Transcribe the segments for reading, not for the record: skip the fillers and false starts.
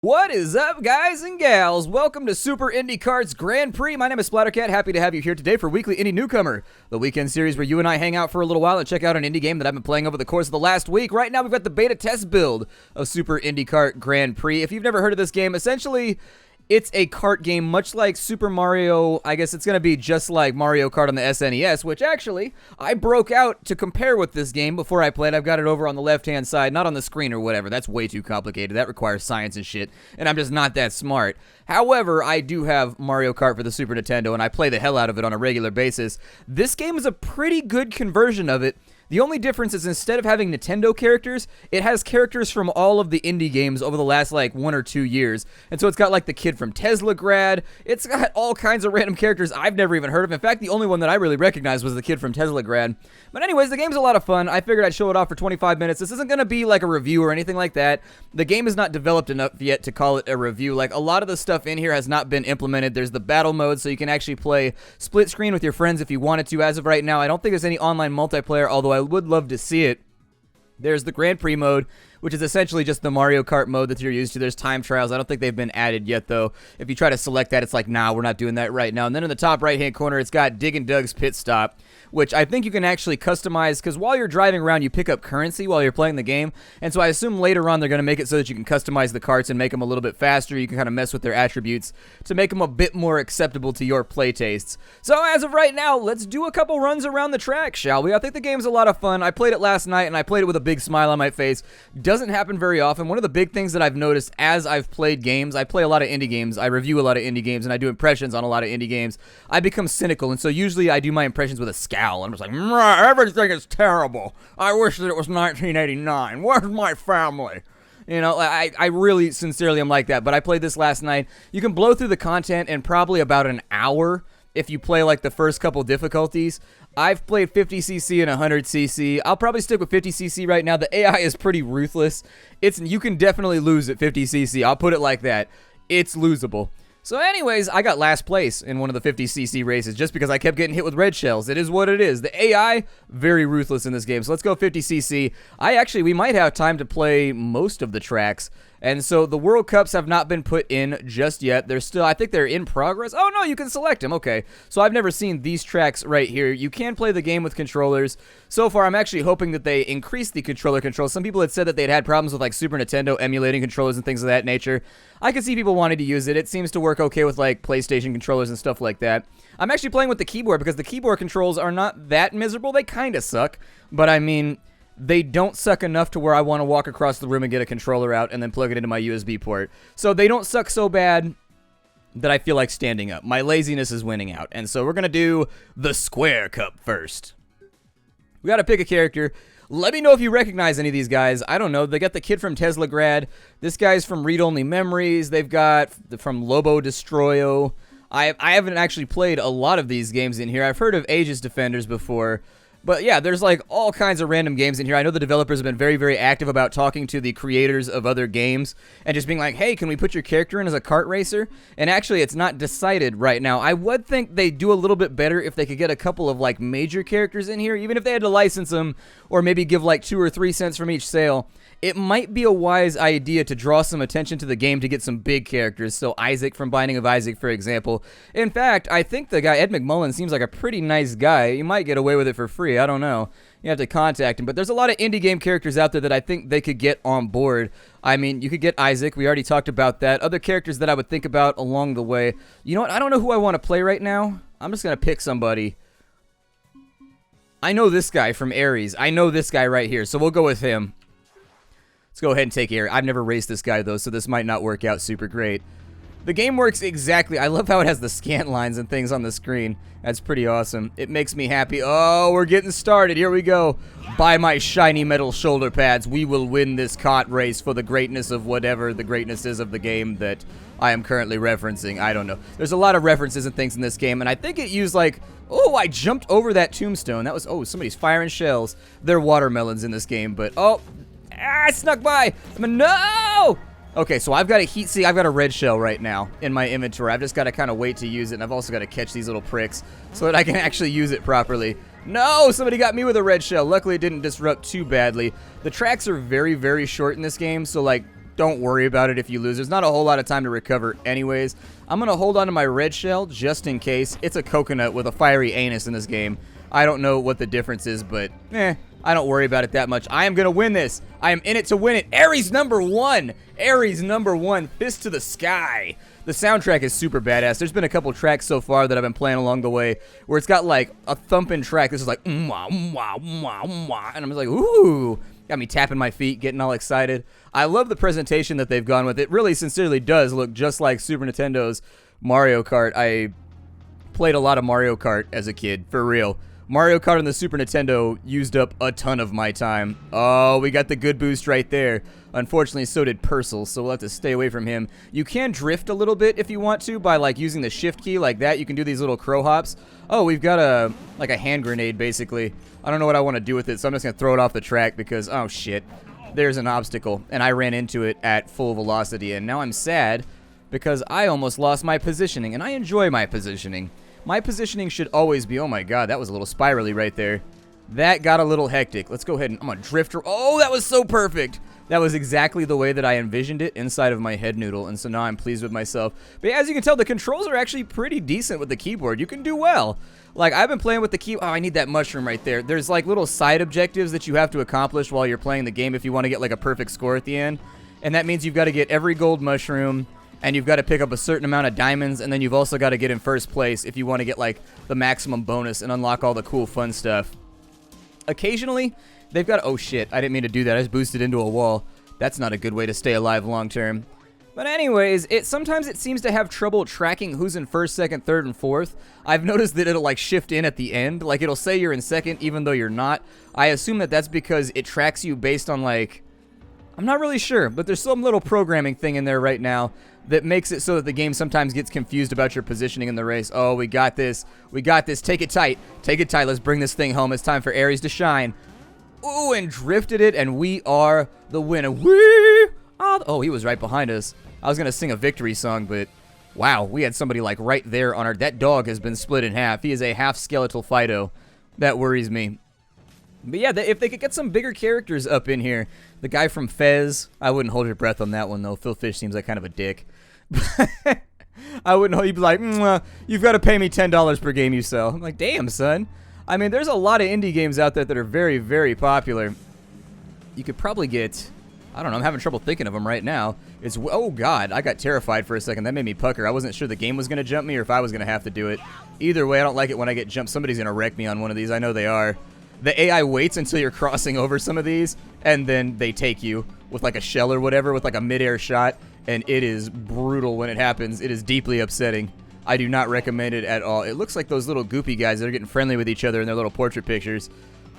What is up, guys and gals? Welcome to Super Indie Karts Grand Prix. My name is Splattercat. Happy to have you here today for Weekly Indie Newcomer, the weekend series where you and I hang out for a little while and check out an indie game that I've been playing over the course of the last week. Right now, we've got the beta test build of Super Indie Kart Grand Prix. If you've never heard of this game, essentially, it's a kart game much like Super Mario. I guess it's going to be just like Mario Kart on the SNES, which actually, I broke out to compare with this game before I played. I've got it over on the left-hand side, not on the screen or whatever. That's way too complicated. That requires science and shit, and I'm just not that smart. However, I do have Mario Kart for the Super Nintendo, and I play the hell out of it on a regular basis. This game is a pretty good conversion of it. The only difference is instead of having Nintendo characters, it has characters from all of the indie games over the last, 1 or 2 years. And so it's got, the kid from Teslagrad. It's got all kinds of random characters I've never even heard of. In fact, the only one that I really recognized was the kid from Teslagrad. But anyways, the game's a lot of fun. I figured I'd show it off for 25 minutes. This isn't going to be like a review or anything like that. The game is not developed enough yet to call it a review. A lot of the stuff in here has not been implemented. There's the battle mode, so you can actually play split screen with your friends if you wanted to. As of right now, I don't think there's any online multiplayer, although I would love to see it. There's the Grand Prix mode, which is essentially just the Mario Kart mode that you're used to. There's time trials. I don't think they've been added yet, though. If you try to select that, it's like, nah, we're not doing that right now. And then in the top right-hand corner, it's got Dig and Doug's Pit Stop, which I think you can actually customize, because while you're driving around, you pick up currency while you're playing the game. And so I assume later on they're going to make it so that you can customize the karts and make them a little bit faster. You can kind of mess with their attributes to make them a bit more acceptable to your play tastes. So as of right now, let's do a couple runs around the track, shall we? I think the game's a lot of fun. I played it last night, and I played it with a big smile on my face. Doesn't happen very often. One of the big things that I've noticed as I've played games, I play a lot of indie games, I review a lot of indie games, and I do impressions on a lot of indie games, I become cynical, and so usually I do my impressions with a scowl. I'm just like, everything is terrible. I wish that it was 1989. Where's my family? You know, I really sincerely am like that, but I played this last night. You can blow through the content in probably about an hour if you play the first couple difficulties. I've played 50cc and 100cc. I'll probably stick with 50cc right now. The AI is pretty ruthless. You can definitely lose at 50cc. I'll put it like that. It's losable. So anyways, I got last place in one of the 50cc races just because I kept getting hit with red shells. It is what it is. The AI, very ruthless in this game. So let's go 50cc. We might have time to play most of the tracks. And so the World Cups have not been put in just yet. They're still, I think they're in progress. Oh no, you can select them. Okay. So I've never seen these tracks right here. You can play the game with controllers. So far, I'm actually hoping that they increase the controller controls. Some people had said that they'd had problems with Super Nintendo emulating controllers and things of that nature. I can see people wanting to use it. It seems to work okay with PlayStation controllers and stuff like that. I'm actually playing with the keyboard because the keyboard controls are not that miserable. They kind of suck, but I mean, they don't suck enough to where I want to walk across the room and get a controller out and then plug it into my USB port. So they don't suck so bad that I feel like standing up. My laziness is winning out. And so we're going to do the Square Cup first. We got to pick a character. Let me know if you recognize any of these guys. I don't know. They got the kid from Teslagrad. This guy's from Read Only Memories. They've got from Lobo Destroyo. I haven't actually played a lot of these games in here. I've heard of Aegis Defenders before. But yeah, there's all kinds of random games in here. I know the developers have been very, very active about talking to the creators of other games and just being like, hey, can we put your character in as a kart racer? And actually, it's not decided right now. I would think they do a little bit better if they could get a couple of major characters in here, even if they had to license them or maybe give 2 or 3 cents from each sale. It might be a wise idea to draw some attention to the game to get some big characters. So Isaac from Binding of Isaac, for example. In fact, I think the guy, Ed McMullen, seems like a pretty nice guy. You might get away with it for free. I don't know. You have to contact him. But there's a lot of indie game characters out there that I think they could get on board. I mean, you could get Isaac. We already talked about that. Other characters that I would think about along the way. You know what? I don't know who I want to play right now. I'm just going to pick somebody. I know this guy from Ares. I know this guy right here. So we'll go with him. Let's go ahead and take Ares. I've never raced this guy, though, so this might not work out super great. The game works exactly. I love how it has the scan lines and things on the screen. That's pretty awesome. It makes me happy. Oh, we're getting started. Here we go. Buy my shiny metal shoulder pads. We will win this kart race for the greatness of whatever the greatness is of the game that I am currently referencing. I don't know. There's a lot of references and things in this game, and I think it used oh, I jumped over that tombstone. That was, oh, somebody's firing shells. There are watermelons in this game, but, oh, I snuck by. No! Okay, so I've got a heat seek. I've got a red shell right now in my inventory. I've just got to kind of wait to use it, and I've also got to catch these little pricks so that I can actually use it properly. No, somebody got me with a red shell. Luckily, it didn't disrupt too badly. The tracks are very, very short in this game, so, don't worry about it if you lose. There's not a whole lot of time to recover anyways. I'm going to hold on to my red shell just in case. It's a coconut with a fiery anus in this game. I don't know what the difference is, but I don't worry about it that much. I am going to win this. I am in it to win it. Ares #1. Ares #1. Fist to the sky. The soundtrack is super badass. There's been a couple tracks so far that I've been playing along the way where it's got like a thumping track. This is like, and I'm just like, ooh. Got me tapping my feet, getting all excited. I love the presentation that they've gone with. It really sincerely does look just like Super Nintendo's Mario Kart. I played a lot of Mario Kart as a kid, for real. Mario Kart on the Super Nintendo used up a ton of my time. Oh, we got the good boost right there. Unfortunately, so did Purcell, so we'll have to stay away from him. You can drift a little bit if you want to by like using the shift key like that. You can do these little crow hops. Oh, we've got a hand grenade basically. I don't know what I want to do with it, so I'm just going to throw it off the track because, oh shit, there's an obstacle. And I ran into it at full velocity, and now I'm sad because I almost lost my positioning, and I enjoy my positioning. My positioning should always be, oh my god, that was a little spirally right there. That got a little hectic. Let's go ahead and, I'm gonna drift. Oh, that was so perfect. That was exactly the way that I envisioned it inside of my head noodle, and so now I'm pleased with myself. But as you can tell, the controls are actually pretty decent with the keyboard. You can do well. Like, I've been playing with the key. Oh, I need that mushroom right there. There's like little side objectives that you have to accomplish while you're playing the game if you want to get like a perfect score at the end. And that means you've got to get every gold mushroom, and you've got to pick up a certain amount of diamonds, and then you've also got to get in first place if you want to get like the maximum bonus and unlock all the cool fun stuff. Occasionally, they've got, oh shit, I didn't mean to do that. I just boosted into a wall. That's not a good way to stay alive long term. But anyways, sometimes it seems to have trouble tracking who's in first, second, third, and fourth. I've noticed that it'll like shift in at the end. Like it'll say you're in second even though you're not. I assume that that's because it tracks you based on like, I'm not really sure, but there's some little programming thing in there right now that makes it so that the game sometimes gets confused about your positioning in the race. Oh, we got this. We got this. Take it tight. Take it tight. Let's bring this thing home. It's time for Ares to shine. Ooh, and drifted it, and we are the winner. Oh, he was right behind us. I was going to sing a victory song, but wow, we had somebody like right there on our... That dog has been split in half. He is a half skeletal Fido. That worries me. But yeah, if they could get some bigger characters up in here. The guy from Fez, I wouldn't hold your breath on that one, though. Phil Fish seems like kind of a dick. I wouldn't hold... He'd be like, you've got to pay me $10 per game you sell. I'm like, damn, son. I mean, there's a lot of indie games out there that are very, very popular. You could probably get... I don't know, I'm having trouble thinking of them right now. It's... Oh, God, I got terrified for a second. That made me pucker. I wasn't sure the game was going to jump me or if I was going to have to do it. Either way, I don't like it when I get jumped. Somebody's going to wreck me on one of these. I know they are. The AI waits until you're crossing over some of these, and then they take you with like a shell or whatever, with like a mid-air shot, and it is brutal when it happens. It is deeply upsetting. I do not recommend it at all. It looks like those little goopy guys that are getting friendly with each other in their little portrait pictures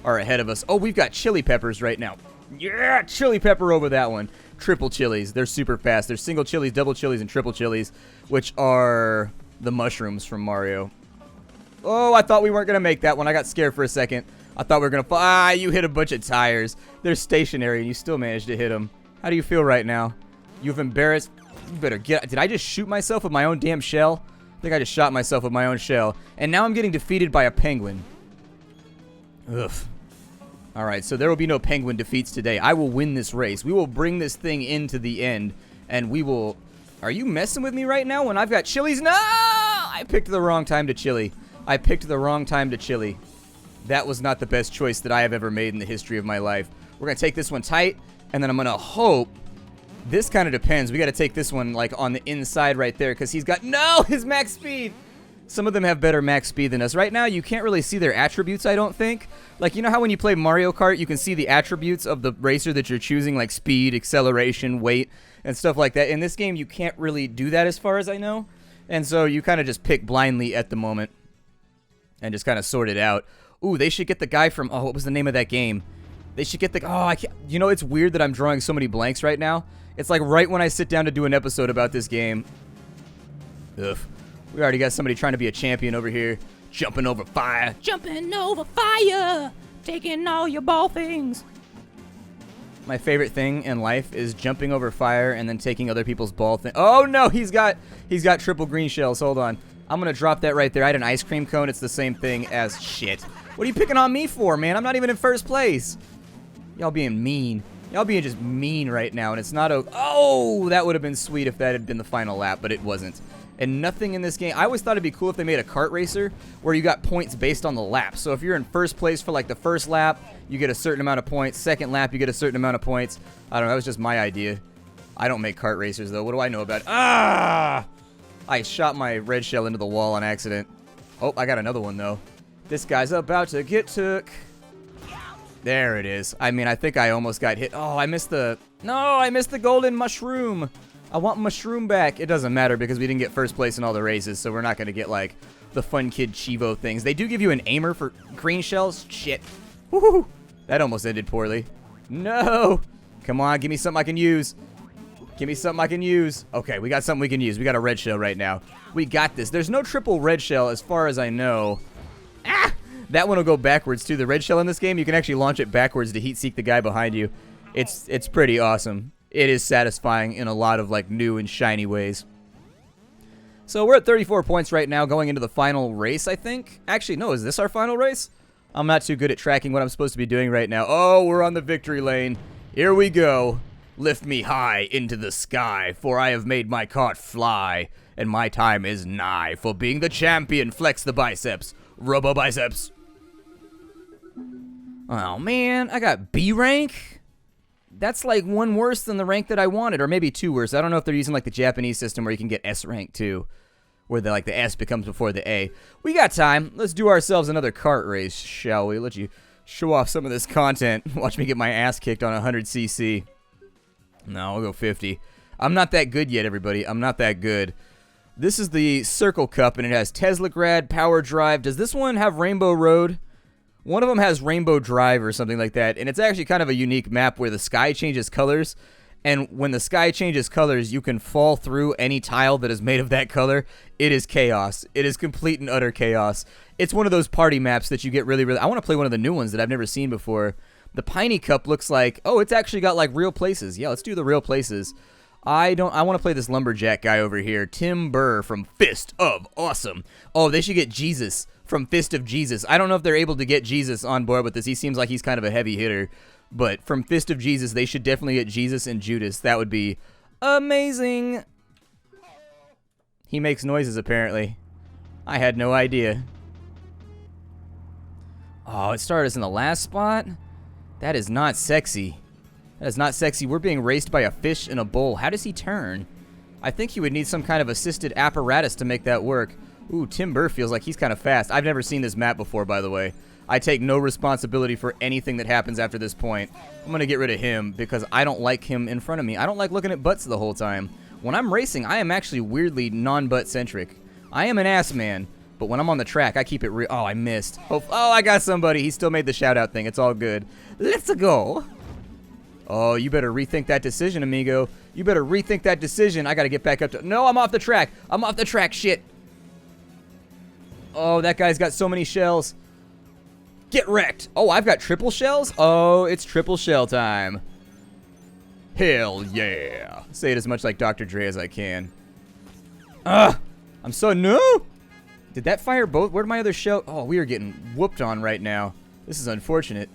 are ahead of us. Oh, we've got chili peppers right now. Yeah, chili pepper over that one. Triple chilies. They're super fast. There's single chilies, double chilies, and triple chilies, which are the mushrooms from Mario. Oh, I thought we weren't going to make that one. I got scared for a second. I thought we were going to fall. Ah, you hit a bunch of tires. They're stationary, and you still managed to hit them. How do you feel right now? You've embarrassed... You better get... Did I just shoot myself with my own damn shell? I think I just shot myself with my own shell. And now I'm getting defeated by a penguin. Ugh. Alright, so there will be no penguin defeats today. I will win this race. We will bring this thing into the end. And we will... Are you messing with me right now when I've got chilies? No! I picked the wrong time to chili. I picked the wrong time to chili. That was not the best choice that I have ever made in the history of my life. We're going to take this one tight, and then I'm going to hope... This kind of depends. We got to take this one, like, on the inside right there, because he's got... No! His max speed! Some of them have better max speed than us. Right now, you can't really see their attributes, I don't think. Like, you know how when you play Mario Kart, you can see the attributes of the racer that you're choosing, like speed, acceleration, weight, and stuff like that. In this game, you can't really do that as far as I know. And so you kind of just pick blindly at the moment and just kind of sort it out. Ooh, they should get the guy from... Oh, what was the name of that game? They should get the... Oh, I can't... You know, it's weird that I'm drawing so many blanks right now. It's like right when I sit down to do an episode about this game. Ugh. We already got somebody trying to be a champion over here. Jumping over fire. Jumping over fire. Taking all your ball things. My favorite thing in life is jumping over fire and then taking other people's ball thing. Oh, no, he's got triple green shells. Hold on. I'm going to drop that right there. I had an ice cream cone. It's the same thing as shit. What are you picking on me for, man? I'm not even in first place. Y'all being mean. Y'all being just mean right now, and it's not a... Oh, that would have been sweet if that had been the final lap, but it wasn't. And nothing in this game... I always thought it'd be cool if they made a kart racer where you got points based on the lap. So if you're in first place for, like, the first lap, you get a certain amount of points. Second lap, you get a certain amount of points. I don't know. That was just my idea. I don't make kart racers, though. What do I know about it? Ah! I shot my red shell into the wall on accident. Oh, I got another one, though. This guy's about to get took. There it is. I mean, I think I almost got hit. Oh, I missed the... No, I missed the golden mushroom. I want mushroom back. It doesn't matter because we didn't get first place in all the races, so we're not going to get, like, the Fun Kid Chivo things. They do give you an aimer for green shells. Shit. Woohoo! That almost ended poorly. No! Come on, give me something I can use. Give me something I can use. Okay, we got something we can use. We got a red shell right now. We got this. There's no triple red shell as far as I know. Ah! That one will go backwards, too. The red shell in this game, you can actually launch it backwards to heat-seek the guy behind you. It's pretty awesome. It is satisfying in a lot of, like, new and shiny ways. So we're at 34 points right now going into the final race, I think. Actually, no, is this our final race? I'm not too good at tracking what I'm supposed to be doing right now. Oh, we're on the victory lane. Here we go. Lift me high into the sky, for I have made my cart fly, and my time is nigh. For being the champion, flex the biceps. Robo biceps. Oh, man, I got B rank? That's like one worse than the rank that I wanted, or maybe two worse. I don't know if they're using like the Japanese system where you can get S rank too, where the S becomes before the A. We got time. Let's do ourselves another kart race, shall we? Let you show off some of this content. Watch me get my ass kicked on 100cc. No, I'll go 50. I'm not that good yet, everybody. I'm not that good. This is the Circle Cup, and it has Teslagrad, Power Drive. Does this one have Rainbow Road? One of them has Rainbow Drive or something like that, and it's actually kind of a unique map where the sky changes colors, and when the sky changes colors, you can fall through any tile that is made of that color. It is chaos. It is complete and utter chaos. It's one of those party maps that you get really, really... I want to play one of the new ones that I've never seen before. The Piney Cup looks like... Oh, it's actually got, like, real places. Yeah, let's do the real places. I want to play this lumberjack guy over here. Tim Burr from Fist of Awesome. Oh, they should get Jesus from Fist of Jesus. I don't know if they're able to get Jesus on board with this. He seems like he's kind of a heavy hitter. But from Fist of Jesus, they should definitely get Jesus and Judas. That would be amazing. He makes noises, apparently. I had no idea. Oh, it started us in the last spot? That is not sexy. That is not sexy. We're being raced by a fish in a bowl. How does he turn? I think he would need some kind of assisted apparatus to make that work. Ooh, Tim Burr feels like he's kind of fast. I've never seen this map before, by the way. I take no responsibility for anything that happens after this point. I'm going to get rid of him because I don't like him in front of me. I don't like looking at butts the whole time. When I'm racing, I am actually weirdly non-butt centric. I am an ass man, but when I'm on the track, I keep it real. Oh, I missed. Oh, I got somebody. He still made the shout-out thing. It's all good. Let's go. Oh, you better rethink that decision, amigo. You better rethink that decision. I got to get back up to... No, I'm off the track. I'm off the track. Shit. Oh, that guy's got so many shells. Get wrecked. Oh, I've got triple shells? Oh, it's triple shell time. Hell yeah. Say it as much like Dr. Dre as I can. I'm so... No! Did that fire both? Where'd my other shell... Oh, we are getting whooped on right now. This is unfortunate.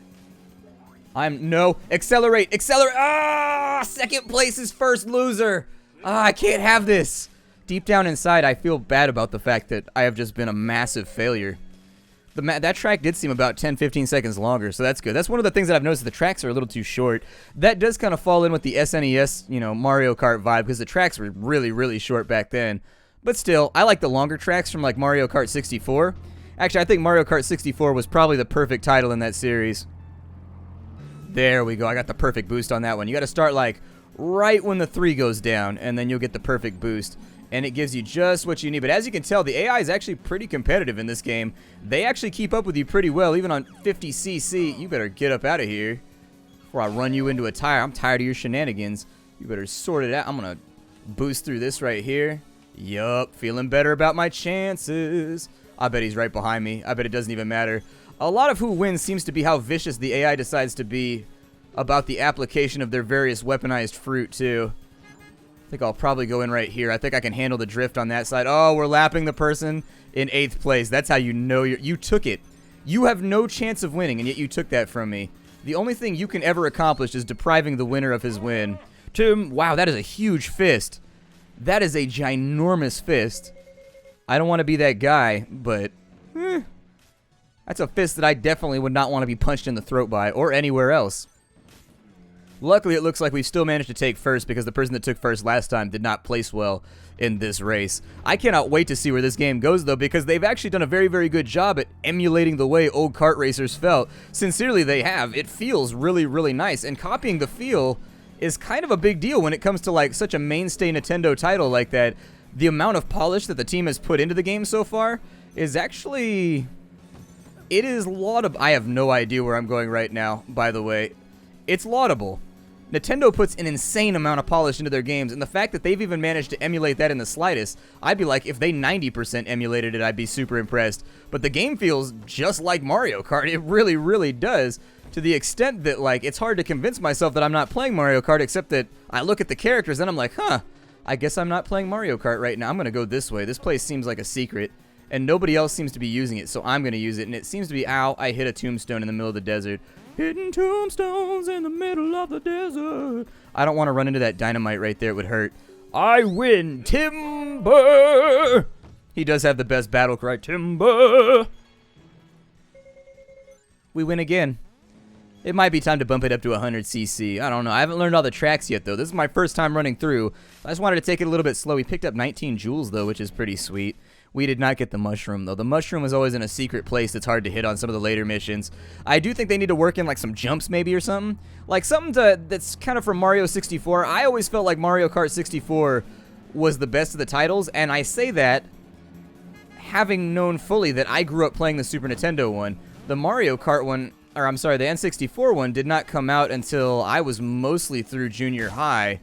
No. Accelerate. Accelerate. Ah! Second place is first loser. Ah, I can't have this. Deep down inside, I feel bad about the fact that I have just been a massive failure. That track did seem about 10-15 seconds longer, so that's good. That's one of the things that I've noticed. The tracks are a little too short. That does kind of fall in with the SNES, Mario Kart vibe, because the tracks were really, really short back then. But still, I like the longer tracks from like Mario Kart 64. Actually, I think Mario Kart 64 was probably the perfect title in that series. There we go. I got the perfect boost on that one. You got to start like right when the 3 goes down, and then you'll get the perfect boost. And it gives you just what you need. But as you can tell, the AI is actually pretty competitive in this game. They actually keep up with you pretty well, even on 50cc. You better get up out of here before I run you into a tire. I'm tired of your shenanigans. You better sort it out. I'm going to boost through this right here. Yup, feeling better about my chances. I bet he's right behind me. I bet it doesn't even matter. A lot of who wins seems to be how vicious the AI decides to be about the application of their various weaponized fruit, too. I think I'll probably go in right here. I think I can handle the drift on that side. Oh, we're lapping the person in 8th place. That's how you know you took it. You have no chance of winning, and yet you took that from me. The only thing you can ever accomplish is depriving the winner of his win. Tim, wow, that is a huge fist. That is a ginormous fist. I don't want to be that guy, but that's a fist that I definitely would not want to be punched in the throat by, or anywhere else. Luckily, it looks like we've still managed to take first because the person that took first last time did not place well in this race. I cannot wait to see where this game goes, though, because they've actually done a very, very good job at emulating the way old kart racers felt. Sincerely, they have. It feels really, really nice, and copying the feel is kind of a big deal when it comes to, like, such a mainstay Nintendo title like that. The amount of polish that the team has put into the game so far is actually... It is laudable. I have no idea where I'm going right now, by the way. It's laudable. Nintendo puts an insane amount of polish into their games, and the fact that they've even managed to emulate that in the slightest, I'd be like, if they 90% emulated it, I'd be super impressed. But the game feels just like Mario Kart. It really, really does, to the extent that, like, it's hard to convince myself that I'm not playing Mario Kart, except that I look at the characters and I'm like, huh, I guess I'm not playing Mario Kart right now. I'm going to go this way. This place seems like a secret, and nobody else seems to be using it, so I'm going to use it. And it seems to be, ow, I hit a tombstone in the middle of the desert. Hidden tombstones in the middle of the desert. I don't want to run into that dynamite right there. It would hurt. I win, Timber. He does have the best battle cry, Timber. We win again. It might be time to bump it up to 100cc. I don't know. I haven't learned all the tracks yet, though. This is my first time running through. I just wanted to take it a little bit slow. We picked up 19 joules, though, which is pretty sweet. We did not get the mushroom, though. The mushroom was always in a secret place that's hard to hit on some of the later missions. I do think they need to work in, like, some jumps, maybe, or something. Like, something that's kind of from Mario 64. I always felt like Mario Kart 64 was the best of the titles, and I say that having known fully that I grew up playing the Super Nintendo one. The Mario Kart one, or I'm sorry, the N64 one did not come out until I was mostly through junior high.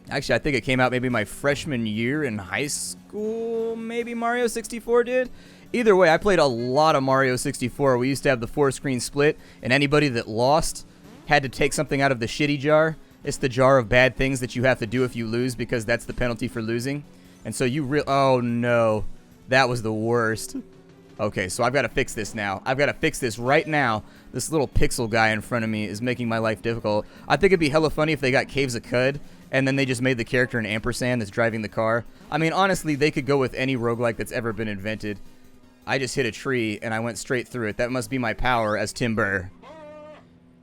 Actually, I think it came out maybe my freshman year in high school, maybe Mario 64 did. Either way, I played a lot of Mario 64. We used to have the 4-screen split, and anybody that lost had to take something out of the shitty jar. It's the jar of bad things that you have to do if you lose, because that's the penalty for losing. And so you oh no, that was the worst. Okay, so I've got to fix this now. I've got to fix this right now. This little pixel guy in front of me is making my life difficult. I think it'd be hella funny if they got Caves of Cud, and then they just made the character an ampersand that's driving the car. I mean, honestly, they could go with any roguelike that's ever been invented. I just hit a tree, and I went straight through it. That must be my power as Timber.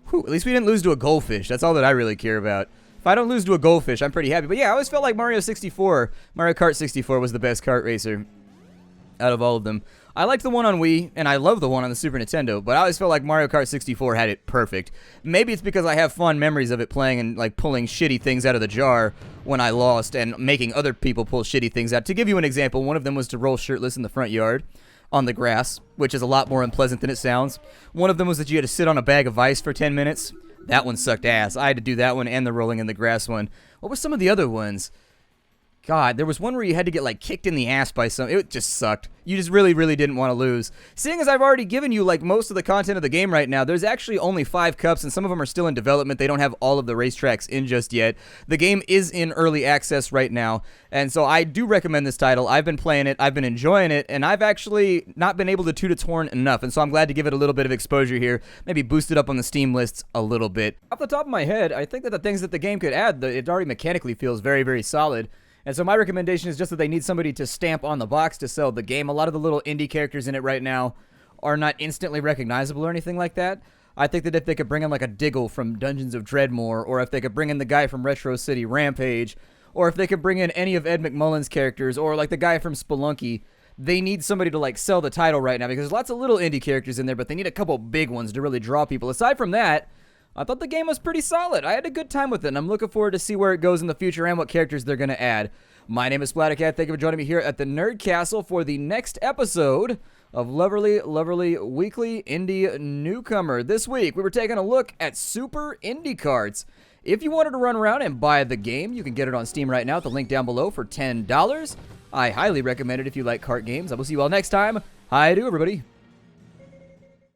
Whew, at least we didn't lose to a goldfish. That's all that I really care about. If I don't lose to a goldfish, I'm pretty happy. But yeah, I always felt like Mario Kart 64 was the best kart racer out of all of them. I liked the one on Wii, and I love the one on the Super Nintendo, but I always felt like Mario Kart 64 had it perfect. Maybe it's because I have fond memories of it playing and, like, pulling shitty things out of the jar when I lost and making other people pull shitty things out. To give you an example, one of them was to roll shirtless in the front yard on the grass, which is a lot more unpleasant than it sounds. One of them was that you had to sit on a bag of ice for 10 minutes. That one sucked ass. I had to do that one and the rolling in the grass one. What were some of the other ones? God, there was one where you had to get, like, kicked in the ass by some... It just sucked. You just really, really didn't want to lose. Seeing as I've already given you, like, most of the content of the game right now, there's actually only 5 cups, and some of them are still in development. They don't have all of the racetracks in just yet. The game is in early access right now, and so I do recommend this title. I've been playing it, I've been enjoying it, and I've actually not been able to toot its horn enough, and so I'm glad to give it a little bit of exposure here. Maybe boost it up on the Steam lists a little bit. Off the top of my head, I think that the things that the game could add, it already mechanically feels very, very solid. And so my recommendation is just that they need somebody to stamp on the box to sell the game. A lot of the little indie characters in it right now are not instantly recognizable or anything like that. I think that if they could bring in, like, a Diggle from Dungeons of Dreadmore, or if they could bring in the guy from Retro City Rampage, or if they could bring in any of Ed McMullen's characters, or, like, the guy from Spelunky, they need somebody to, like, sell the title right now, because there's lots of little indie characters in there, but they need a couple big ones to really draw people. Aside from that, I thought the game was pretty solid. I had a good time with it, and I'm looking forward to see where it goes in the future and what characters they're going to add. My name is Splattercat. Thank you for joining me here at the Nerd Castle for the next episode of Lovely Weekly Indie Newcomer. This week, we were taking a look at Super Indie Karts. If you wanted to run around and buy the game, you can get it on Steam right now at the link down below for $10. I highly recommend it if you like kart games. I will see you all next time. Hi-do, everybody.